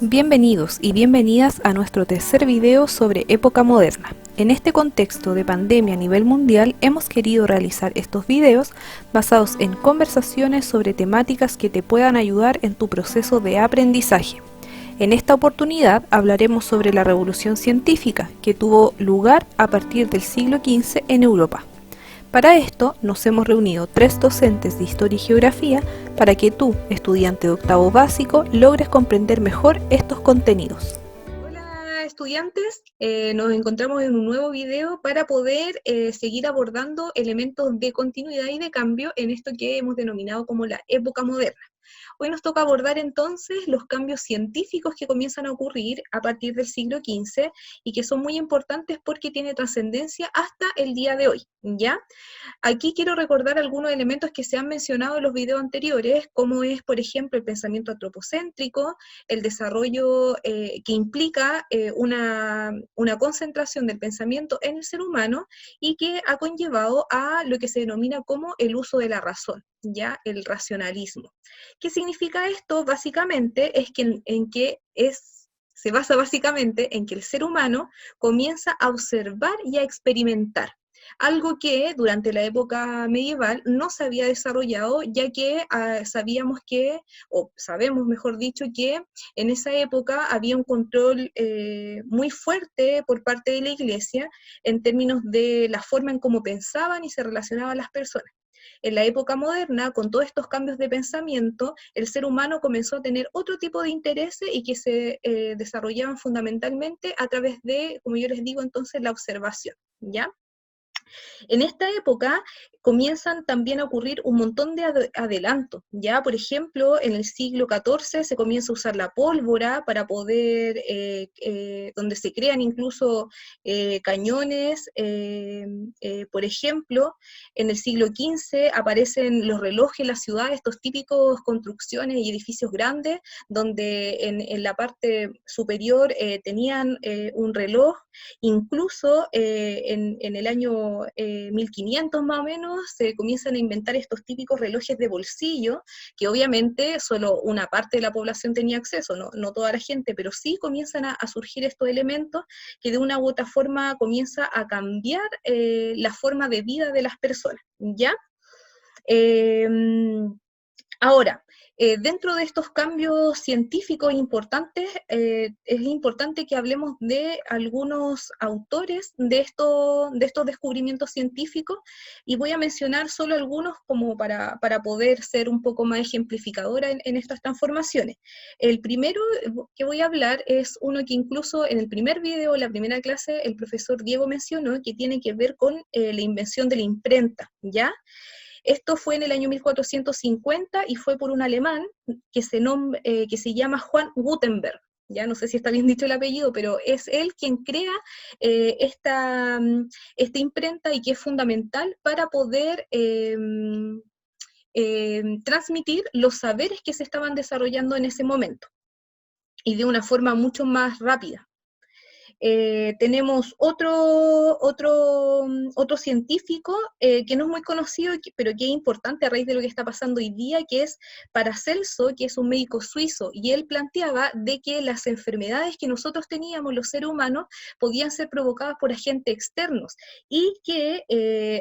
Bienvenidos y bienvenidas a nuestro tercer video sobre época moderna. En este contexto de pandemia a nivel mundial hemos querido realizar estos videos basados en conversaciones sobre temáticas que te puedan ayudar en tu proceso de aprendizaje. En esta oportunidad hablaremos sobre la revolución científica que tuvo lugar a partir del siglo XV en Europa. Para esto nos hemos reunido 3 docentes de Historia y Geografía para que tú, estudiante de octavo básico, logres comprender mejor estos contenidos. Hola estudiantes, nos encontramos en un nuevo video para poder seguir abordando elementos de continuidad y de cambio en esto que hemos denominado como la época moderna. Hoy nos toca abordar entonces los cambios científicos que comienzan a ocurrir a partir del siglo XV y que son muy importantes porque tiene trascendencia hasta el día de hoy, ¿ya? Aquí quiero recordar algunos elementos que se han mencionado en los videos anteriores, como es, por ejemplo, el pensamiento antropocéntrico, el desarrollo que implica una concentración del pensamiento en el ser humano y que ha conllevado a lo que se denomina como el uso de la razón, ya el racionalismo. ¿Qué significa esto? Básicamente es que se basa básicamente en que el ser humano comienza a observar y a experimentar, algo que durante la época medieval no se había desarrollado, ya que sabíamos que, o sabemos mejor dicho, que en esa época había un control muy fuerte por parte de la Iglesia en términos de la forma en cómo pensaban y se relacionaban las personas. En la época moderna, con todos estos cambios de pensamiento, el ser humano comenzó a tener otro tipo de intereses y que se desarrollaban fundamentalmente a través de, como yo les digo, entonces la observación, ¿ya? En esta época comienzan también a ocurrir un montón de adelantos, ya por ejemplo en el siglo XIV se comienza a usar la pólvora para poder, donde se crean incluso cañones, por ejemplo en el siglo XV aparecen los relojes en la ciudad, estos típicos construcciones y edificios grandes, donde en la parte superior tenían un reloj. Incluso en el año 1500 más o menos se comienzan a inventar estos típicos relojes de bolsillo, que obviamente solo una parte de la población tenía acceso, no toda la gente, pero sí comienzan a surgir estos elementos que de una u otra forma comienza a cambiar la forma de vida de las personas, ¿ya? Eh, Ahora, dentro de estos cambios científicos importantes, es importante que hablemos de algunos autores de estos descubrimientos científicos, y voy a mencionar solo algunos como para poder ser un poco más ejemplificadora en estas transformaciones. El primero que voy a hablar es uno que incluso en el primer video, la primera clase, el profesor Diego mencionó, que tiene que ver con la invención de la imprenta, ¿ya? Esto fue en el año 1450 y fue por un alemán que se llama Juan Gutenberg. Ya no sé si está bien dicho el apellido, pero es él quien crea esta imprenta, y que es fundamental para poder transmitir los saberes que se estaban desarrollando en ese momento y de una forma mucho más rápida. Tenemos otro científico que no es muy conocido, pero que es importante a raíz de lo que está pasando hoy día, que es Paracelso, que es un médico suizo, y él planteaba de que las enfermedades que nosotros teníamos, los seres humanos, podían ser provocadas por agentes externos, y que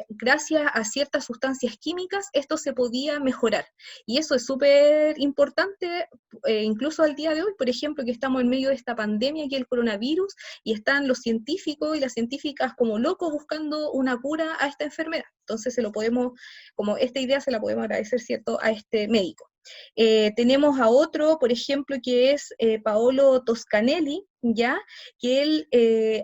gracias a ciertas sustancias químicas esto se podía mejorar. Y eso es súper importante, incluso al día de hoy, por ejemplo, que estamos en medio de esta pandemia, que es el coronavirus, y están los científicos y las científicas como locos buscando una cura a esta enfermedad. Entonces como esta idea se la podemos agradecer, ¿cierto?, a este médico. Tenemos a otro, por ejemplo, que es Paolo Toscanelli, ¿ya? Que él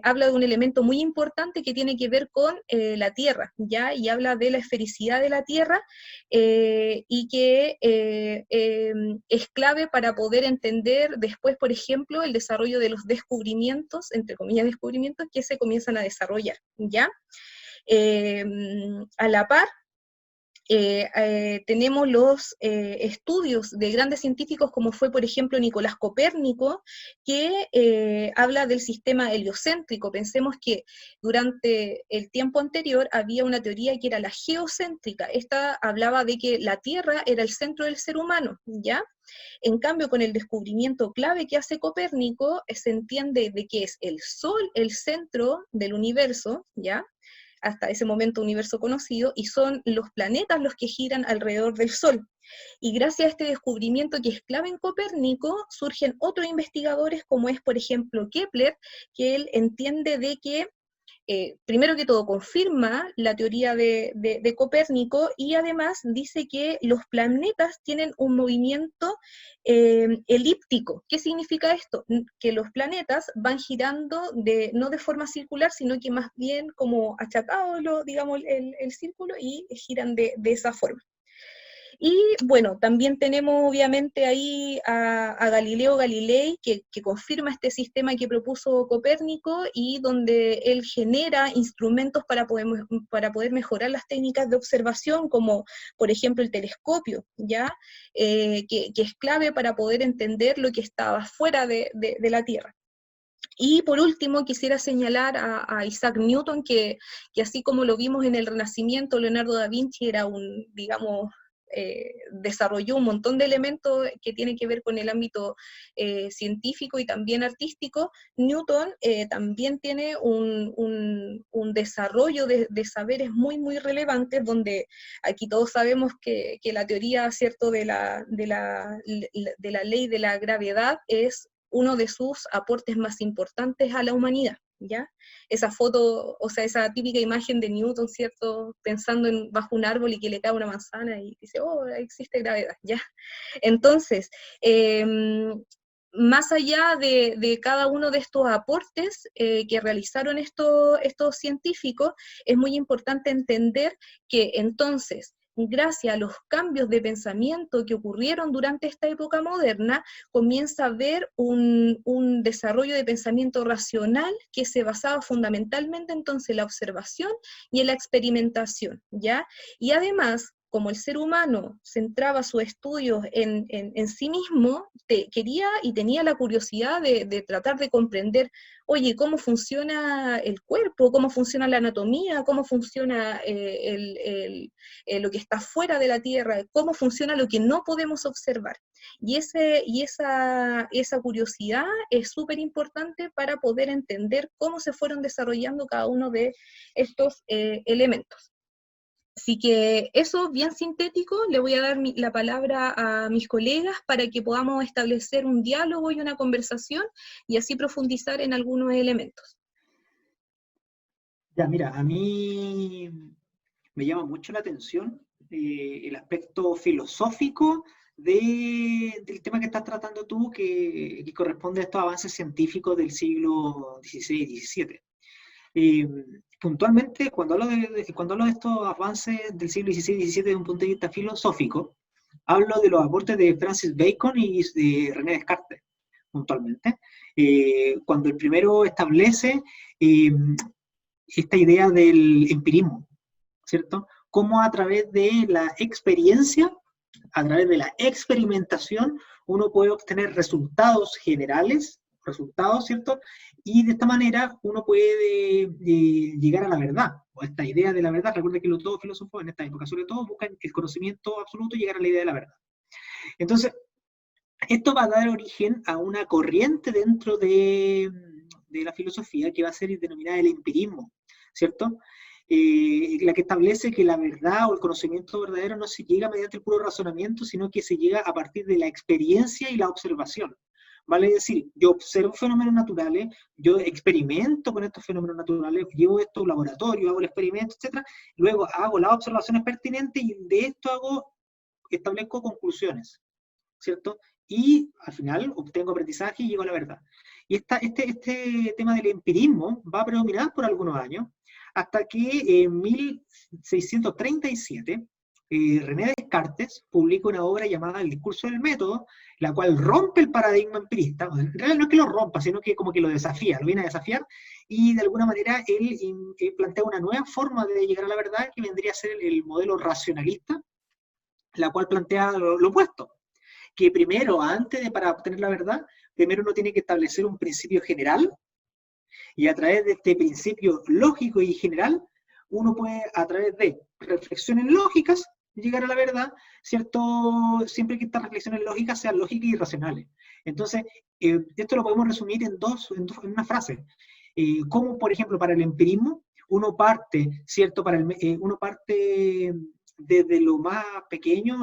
habla de un elemento muy importante que tiene que ver con la Tierra, ¿ya? Y habla de la esfericidad de la Tierra, y que es clave para poder entender después, por ejemplo, el desarrollo de los descubrimientos, entre comillas descubrimientos, que se comienzan a desarrollar, ¿ya? A la par, tenemos los estudios de grandes científicos como fue, por ejemplo, Nicolás Copérnico, que habla del sistema heliocéntrico. Pensemos que durante el tiempo anterior había una teoría que era la geocéntrica. Esta hablaba de que la Tierra era el centro del ser humano, ¿ya? En cambio, con el descubrimiento clave que hace Copérnico, se entiende de que es el Sol el centro del universo, ¿ya? Hasta ese momento universo conocido, y son los planetas los que giran alrededor del Sol. Y gracias a este descubrimiento que es clave en Copérnico, surgen otros investigadores como es, por ejemplo, Kepler, que él entiende de que primero que todo confirma la teoría de Copérnico y además dice que los planetas tienen un movimiento elíptico. ¿Qué significa esto? Que los planetas van girando no de forma circular, sino que más bien como achatados, digamos, el círculo y giran de esa forma. Y bueno, también tenemos obviamente ahí a Galileo Galilei, que confirma este sistema que propuso Copérnico y donde él genera instrumentos para poder mejorar las técnicas de observación, como por ejemplo el telescopio, ¿ya? Que es clave para poder entender lo que estaba fuera de la Tierra. Y por último, quisiera señalar a Isaac Newton, que así como lo vimos en el Renacimiento, Leonardo da Vinci era digamos, desarrolló un montón de elementos que tienen que ver con el ámbito científico y también artístico. Newton también tiene un desarrollo de saberes muy, muy relevantes, donde aquí todos sabemos que la teoría, ¿cierto?, de la ley de la gravedad es uno de sus aportes más importantes a la humanidad, ¿ya? Esa foto, o sea, esa típica imagen de Newton, ¿cierto?, pensando bajo un árbol y que le cae una manzana y dice, oh, existe gravedad, ¿ya? Entonces, más allá de cada uno de estos aportes que realizaron estos científicos, es muy importante entender que entonces, gracias a los cambios de pensamiento que ocurrieron durante esta época moderna, comienza a haber un desarrollo de pensamiento racional que se basaba fundamentalmente entonces en la observación y en la experimentación, ¿ya? Y además, como el ser humano centraba sus estudios en sí mismo, quería y tenía la curiosidad de tratar de comprender, oye, cómo funciona el cuerpo, cómo funciona la anatomía, cómo funciona lo que está fuera de la Tierra, cómo funciona lo que no podemos observar. Y esa curiosidad es súper importante para poder entender cómo se fueron desarrollando cada uno de estos elementos. Así que eso, bien sintético, le voy a dar la palabra a mis colegas para que podamos establecer un diálogo y una conversación y así profundizar en algunos elementos. Ya, mira, a mí me llama mucho la atención el aspecto filosófico del tema que estás tratando tú, que corresponde a estos avances científicos del siglo XVI y XVII. Puntualmente, cuando hablo de estos avances del siglo XVI y XVII desde un punto de vista filosófico, hablo de los aportes de Francis Bacon y de René Descartes, puntualmente. Cuando el primero establece esta idea del empirismo, ¿cierto? Cómo a través de la experiencia, a través de la experimentación, uno puede obtener resultados generales, ¿cierto? Y de esta manera uno puede llegar a la verdad, o esta idea de la verdad. Recuerda que todos los filósofos en esta época, sobre todo, buscan el conocimiento absoluto y llegar a la idea de la verdad. Entonces, esto va a dar origen a una corriente dentro de la filosofía que va a ser denominada el empirismo, ¿cierto? La que establece que la verdad o el conocimiento verdadero no se llega mediante el puro razonamiento, sino que se llega a partir de la experiencia y la observación. Vale decir, yo observo fenómenos naturales, yo experimento con estos fenómenos naturales, llevo esto a un laboratorio, hago el experimento, etc. Luego hago las observaciones pertinentes y de esto establezco conclusiones, ¿cierto? Y al final obtengo aprendizaje y llego a la verdad. Y este tema del empirismo va a predominar por algunos años, hasta que en 1637 René Descartes publica una obra llamada El discurso del método, la cual rompe el paradigma empirista. En realidad no es que lo rompa, sino que como que lo desafía, lo viene a desafiar, y de alguna manera él plantea una nueva forma de llegar a la verdad, que vendría a ser el modelo racionalista, la cual plantea lo opuesto, que primero, para obtener la verdad, primero uno tiene que establecer un principio general, y a través de este principio lógico y general, uno puede, a través de reflexiones lógicas, llegar a la verdad, ¿cierto? Siempre que estas reflexiones lógicas sean lógicas y racionales. Entonces, esto lo podemos resumir en una frase. Como, por ejemplo, para el empirismo, uno parte, ¿cierto? Uno parte desde lo más pequeño,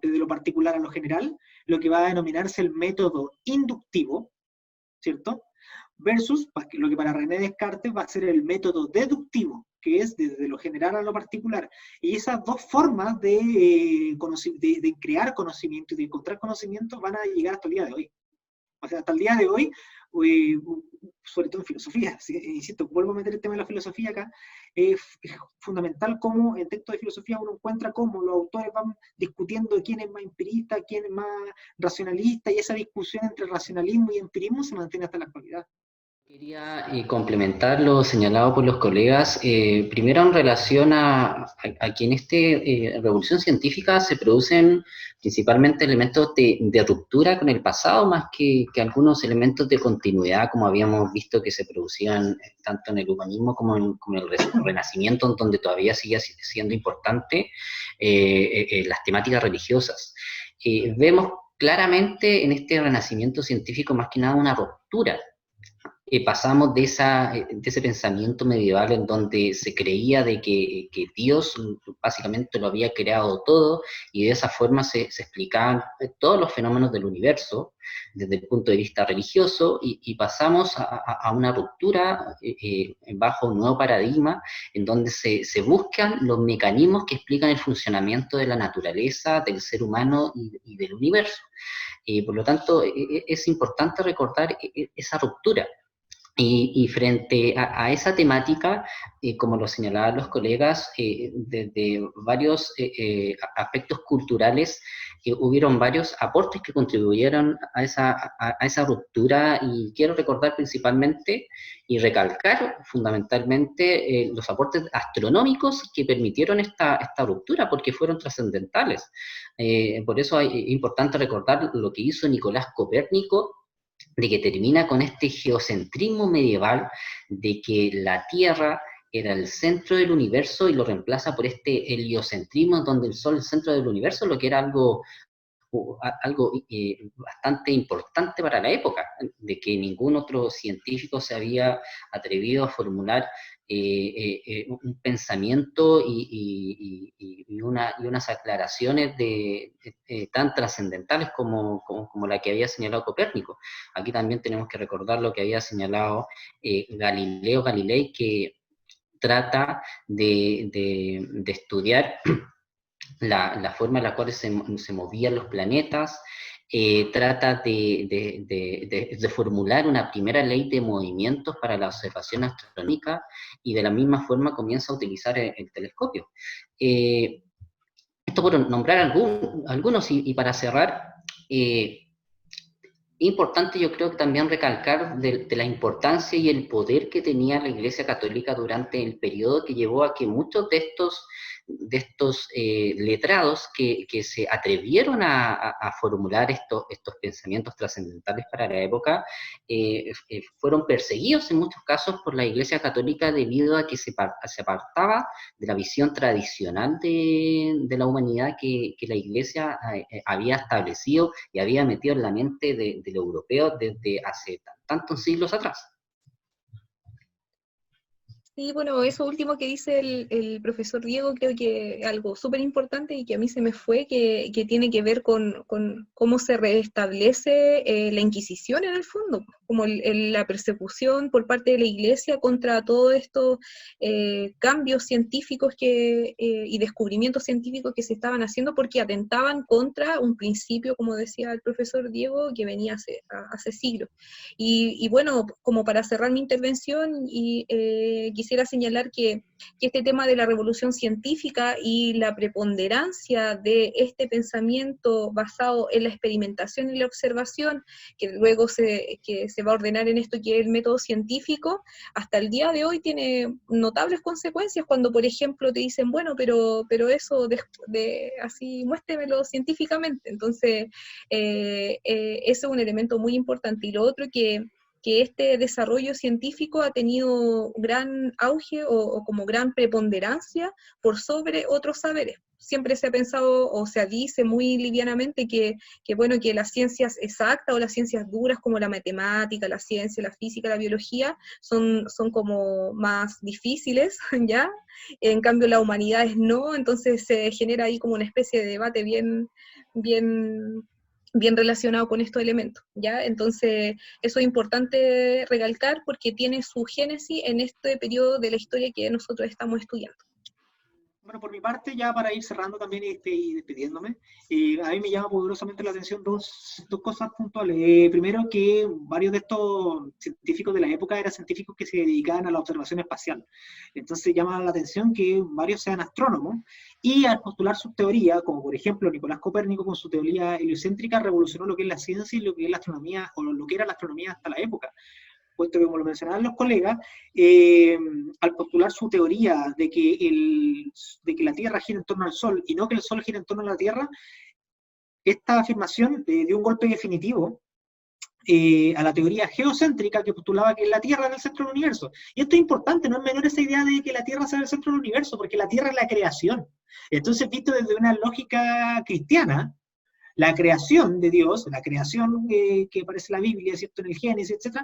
desde lo particular a lo general, lo que va a denominarse el método inductivo, ¿cierto? Versus lo que para René Descartes va a ser el método deductivo, que es desde lo general a lo particular. Y esas dos formas de crear conocimiento y de encontrar conocimiento van a llegar hasta el día de hoy. O sea, hasta el día de hoy, sobre todo en filosofía, insisto, vuelvo a meter el tema de la filosofía acá, es fundamental cómo en textos de filosofía uno encuentra cómo los autores van discutiendo quién es más empirista, quién es más racionalista, y esa discusión entre racionalismo y empirismo se mantiene hasta la actualidad. Quería complementar lo señalado por los colegas, primero en relación a que en esta revolución científica se producen principalmente elementos de ruptura con el pasado, más que algunos elementos de continuidad, como habíamos visto que se producían tanto en el humanismo como en el Renacimiento, donde todavía sigue siendo importante las temáticas religiosas. Vemos claramente en este renacimiento científico más que nada una ruptura. Pasamos de ese pensamiento medieval en donde se creía de que Dios básicamente lo había creado todo, y de esa forma se explicaban todos los fenómenos del universo desde el punto de vista religioso, y pasamos a una ruptura bajo un nuevo paradigma en donde se buscan los mecanismos que explican el funcionamiento de la naturaleza, del ser humano y del universo. Por lo tanto, es importante recordar esa ruptura. Y frente a esa temática, como lo señalaban los colegas, desde varios aspectos culturales, hubieron varios aportes que contribuyeron a esa ruptura, y quiero recordar principalmente y recalcar fundamentalmente los aportes astronómicos que permitieron esta ruptura, porque fueron trascendentales. Por eso es importante recordar lo que hizo Nicolás Copérnico, de que termina con este geocentrismo medieval, de que la Tierra era el centro del universo, y lo reemplaza por este heliocentrismo, donde el Sol es el centro del universo, lo que era algo bastante importante para la época, de que ningún otro científico se había atrevido a formular un pensamiento y unas aclaraciones tan trascendentales como la que había señalado Copérnico. Aquí también tenemos que recordar lo que había señalado Galileo Galilei, que trata de estudiar la forma en la cual se movían los planetas, trata de formular una primera ley de movimientos para la observación astronómica, y de la misma forma comienza a utilizar el telescopio. Esto por nombrar algunos, y para cerrar, importante yo creo que también recalcar de la importancia y el poder que tenía la Iglesia Católica durante el periodo que llevó a que muchos de estos letrados que se atrevieron a formular estos pensamientos trascendentales para la época, fueron perseguidos en muchos casos por la Iglesia Católica, debido a que se apartaba de la visión tradicional de la humanidad que la Iglesia había establecido y había metido en la mente del europeo desde hace tantos siglos atrás. Sí, bueno, eso último que dice el profesor Diego, creo que algo súper importante y que a mí se me fue, que tiene que ver con cómo se restablece la Inquisición en el fondo, como la persecución por parte de la Iglesia contra todos estos cambios científicos y descubrimientos científicos que se estaban haciendo, porque atentaban contra un principio, como decía el profesor Diego, que venía hace siglos. Y bueno, como para cerrar mi intervención, quisiera quisiera señalar que este tema de la revolución científica y la preponderancia de este pensamiento basado en la experimentación y la observación, que luego que se va a ordenar en esto que es el método científico, hasta el día de hoy tiene notables consecuencias cuando, por ejemplo, te dicen, bueno, pero eso así muéstremelo científicamente. Entonces, eso es un elemento muy importante. Y lo otro que este desarrollo científico ha tenido gran auge o como gran preponderancia por sobre otros saberes. Siempre se ha pensado o se dice muy livianamente bueno, que las ciencias exactas o las ciencias duras como la matemática, la ciencia, la física, la biología son como más difíciles, ¿ya? En cambio la humanidad es no, entonces se genera ahí como una especie de debate bien relacionado con estos elementos, ¿ya? Entonces, eso es importante recalcar porque tiene su génesis en este periodo de la historia que nosotros estamos estudiando. Bueno, por mi parte, ya para ir cerrando también y despidiéndome, a mí me llama poderosamente la atención dos cosas puntuales. Primero, que varios de estos científicos de la época eran científicos que se dedicaban a la observación espacial. Entonces llama la atención que varios sean astrónomos, y al postular sus teorías, como por ejemplo Nicolás Copérnico con su teoría heliocéntrica, revolucionó lo que es la ciencia y lo que es la astronomía, o lo que era la astronomía hasta la época. Puesto que, como lo mencionaban los colegas, al postular su teoría de que la Tierra gira en torno al Sol y no que el Sol gira en torno a la Tierra, esta afirmación dio un golpe definitivo a la teoría geocéntrica que postulaba que la Tierra era el centro del universo. Y esto es importante, no es menor esa idea de que la Tierra sea el centro del universo, porque la Tierra es la creación. Entonces, visto desde una lógica cristiana, la creación de Dios, la creación que aparece en la Biblia, ¿cierto?, en el Génesis, etc.,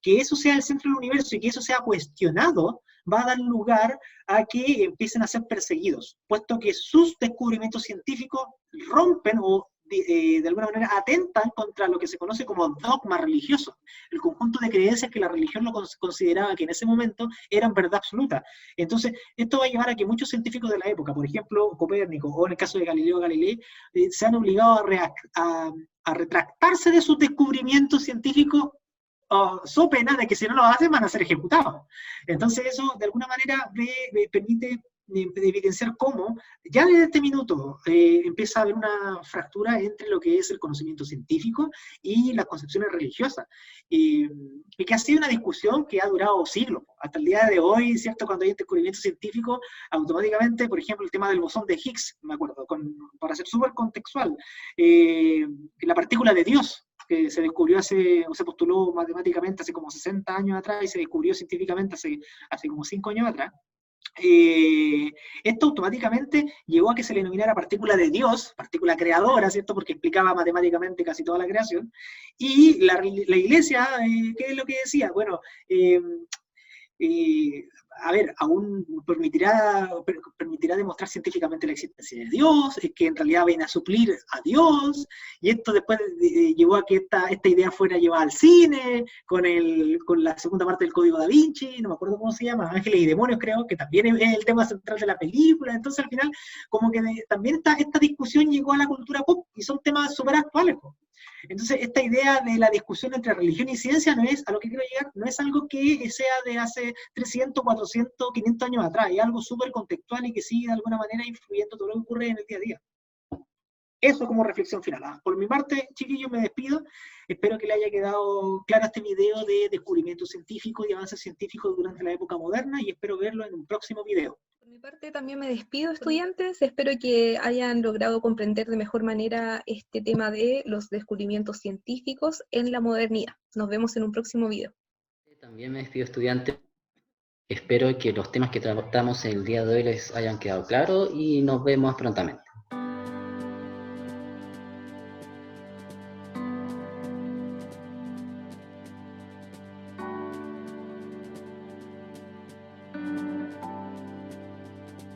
que eso sea el centro del universo y que eso sea cuestionado, va a dar lugar a que empiecen a ser perseguidos, puesto que sus descubrimientos científicos rompen o de alguna manera atentan contra lo que se conoce como dogma religioso, el conjunto de creencias que la religión lo consideraba que en ese momento eran verdad absoluta. Entonces, esto va a llevar a que muchos científicos de la época, por ejemplo, Copérnico, o en el caso de Galileo Galilei, se han obligado a retractarse de sus descubrimientos científicos, so pena de que si no lo hacen van a ser ejecutados. Entonces eso de alguna manera me permite evidenciar cómo ya desde este minuto empieza a haber una fractura entre lo que es el conocimiento científico y las concepciones religiosas, y que ha sido una discusión que ha durado siglos. Hasta el día de hoy, ¿cierto?, cuando hay descubrimiento científico, automáticamente, por ejemplo, el tema del bosón de Higgs, me acuerdo, para ser súper contextual, la partícula de Dios, que se descubrió o se postuló matemáticamente hace como 60 años atrás y se descubrió científicamente hace como 5 años atrás. Esto automáticamente llevó a que se le denominara partícula de Dios, partícula creadora, ¿cierto?, porque explicaba matemáticamente casi toda la creación. Y la Iglesia, ¿qué es lo que decía? Bueno, a ver, aún permitirá demostrar científicamente la existencia de Dios, es que en realidad viene a suplir a Dios, y esto después llevó a que esta idea fuera llevada al cine, con la segunda parte del Código Da Vinci, no me acuerdo cómo se llama, Ángeles y Demonios creo, que también es el tema central de la película. Entonces al final como que también esta discusión llegó a la cultura pop, y son temas súper actuales, pues. Entonces, esta idea de la discusión entre religión y ciencia a lo que quiero llegar, no es algo que sea de hace 300, 400, 500 años atrás, es algo súper contextual y que sigue de alguna manera influyendo todo lo que ocurre en el día a día. Eso como reflexión final. Por mi parte, chiquillos, me despido. Espero que les haya quedado claro este video de descubrimientos científicos y avances científicos durante la época moderna, y espero verlo en un próximo video. Por mi parte también me despido, estudiantes. Espero que hayan logrado comprender de mejor manera este tema de los descubrimientos científicos en la modernidad. Nos vemos en un próximo video. También me despido, estudiantes. Espero que los temas que tratamos el día de hoy les hayan quedado claros y nos vemos prontamente.